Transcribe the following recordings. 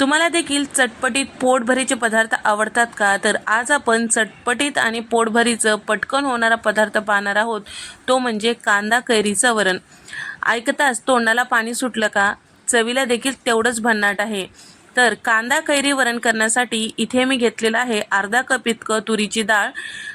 तुम्हाला देखील चटपटीत पोटभरीचे पदार्थ आवडतात का? तर आज आपण चटपटीत आणि पोटभरीचं पटकन होणारा पदार्थ पाहणार आहोत, तो म्हणजे कांदा कैरीचं वरण. ऐकताच तोंडाला पाणी सुटलं का? चवीला देखील तेवढंच भन्नाट आहे. तर कांदा कैरी वरण करण्यासाठी इथे मी घेतलेलं आहे अर्धा कप इतकं तुरीची डाळ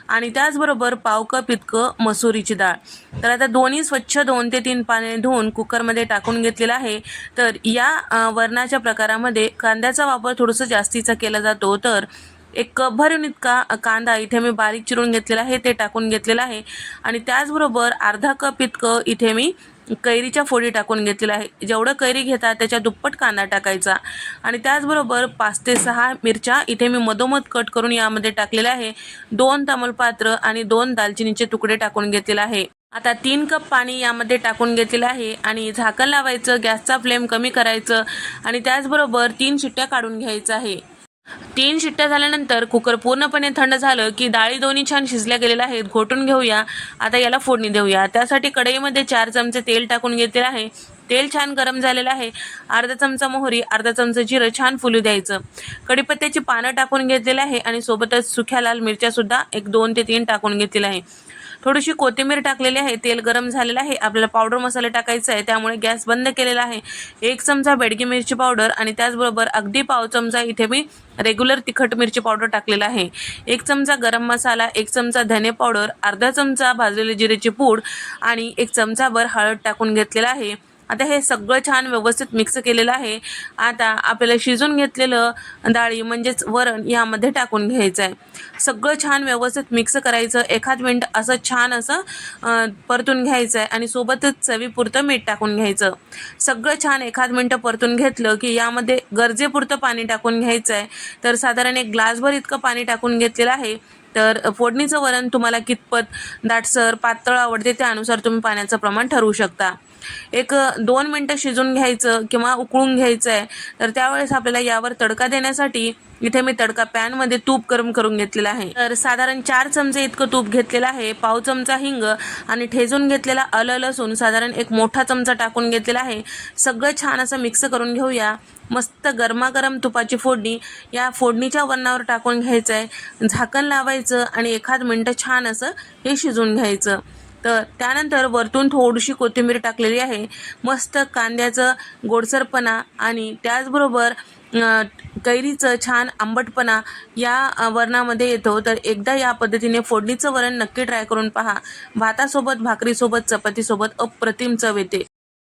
आणि त्याचबरोबर पाव कप इतकं मसुरीची डाळ. तर आता दोन्ही स्वच्छ 2 ते 3 पाण्याने धुवून कुकरमध्ये टाकून घेतलेलं आहे. तर या वरणाच्या प्रकारामध्ये कांद्याचा वापर थोडंसं जास्तीचा केला जातो. तर 1 कप भरून इतका कांदा इथे मी बारीक चिरून घेतलेला आहे, ते टाकून घेतलेला आहे आणि त्याचबरोबर अर्धा कप इतकं इथे मी कैरीच्या फोडी टाकून घेतलेल्या आहे. जेवढं कैरी घेता त्याच्या दुप्पट कांदा टाकायचा आणि त्याचबरोबर 5 ते 6 मिरच्या इथे मी मधोमध कट करून यामध्ये टाकलेल्या आहे. 2 तमालपत्र आणि 2 दालचिनीचे तुकडे टाकून घेतलेले आहे. आता 3 कप पाणी यामध्ये टाकून घेतलेलं आहे आणि झाकण लावायचं, गॅसचा फ्लेम कमी करायचं आणि त्याचबरोबर 3 शिट्ट्या काढून घ्यायचं आहे. 3 शिट्ट्या झाल्यानंतर कुकर पूर्णपणे थंड झालं की डाळी दोन्ही छान शिजल्या गेलेल्या आहेत, घोटून घेऊया. आता याला फोडणी देऊया. त्यासाठी कढईमध्ये 4 चमचे तेल टाकून घेतलेलं आहे. तेल छान गरम झालेलं आहे. अर्धा चमचा मोहरी, अर्धा चमचा जिरं छान फुलू द्यायचं. कढीपत्त्याची पानं टाकून घेतलेली आहे आणि सोबतच सुक्या लाल मिरच्यासुद्धा 1, 2 ते 3 टाकून घेतलेल्या आहे. थोडीशी कोथिंबीर टाकलेली आहे. तेल गरम झालेलं आहे. आपल्याला पावडर मसाला टाकायचा आहे, त्यामुळे गॅस बंद केलेला आहे. 1 चमचा बेडगी मिरची पावडर आणि त्याचबरोबर अगदी पाव चमचा इथे मी रेग्युलर तिखट मिरची पावडर टाकलेला आहे. 1 चमचा गरम मसाला, 1 चमचा धने पावडर, अर्धा चमचा भाजलेली जिरेची पूड आणि 1 चमचाभर हळद टाकून घेतलेला आहे. आता हे सगळं छान व्यवस्थित मिक्स केलेलं आहे. आता आपल्याला शिजून घेतलेलं डाळी म्हणजेच वरण यामध्ये टाकून घ्यायचं आहे. सगळं छान व्यवस्थित मिक्स करायचं. 1 मिनिट असं छान असं परतून घ्यायचं आहे आणि सोबतच चवीपुरतं मीठ टाकून घ्यायचं. सगळं छान 1 मिनिट परतून घेतलं की यामध्ये गरजेपुरतं पाणी टाकून घ्यायचं आहे. तर साधारण 1 ग्लासभर इतकं पाणी टाकून घेतलेलं आहे. तर फोडणीचं वरण तुम्हाला कितपत दाटसर, पातळ आवडते त्यानुसार तुम्ही पाण्याचं प्रमाण ठरवू शकता. 1-2 मिनिटं शिजून घ्यायचं किंवा उकळून घ्यायचं आहे. तर त्यावेळेस आपल्याला यावर तडका देण्यासाठी इथे मी तडका पॅनमध्ये तूप गरम करून घेतलेलं आहे. तर साधारण 4 चमचे इतकं तूप घेतलेलं आहे. पाव चमचा हिंग आणि ठेचून घेतलेला आलं लसूण साधारण 1 मोठा चमचा टाकून घेतलेला आहे. सगळं छान असं मिक्स करून घेऊया. मस्त गरमागरम तुपाची फोडणी या फोडणीच्या वरणावर टाकून घ्यायचं आहे. झाकण लावायचं आणि 1 मिनिट छान असं हे शिजून घ्यायचं. तर त्यानंतर वरतून थोडीशी कोथिंबीर टाकलेली आहे. मस्त कांद्याचं गोडसरपणा आणि त्याचबरोबर कैरीचं छान आंबटपणा या वरणामध्ये येतो. तर एकदा या पद्धतीने फोडणीचं वरण नक्की ट्राय करून पहा. भातासोबत, भाकरीसोबत, चपातीसोबत अप्रतिम चव येते.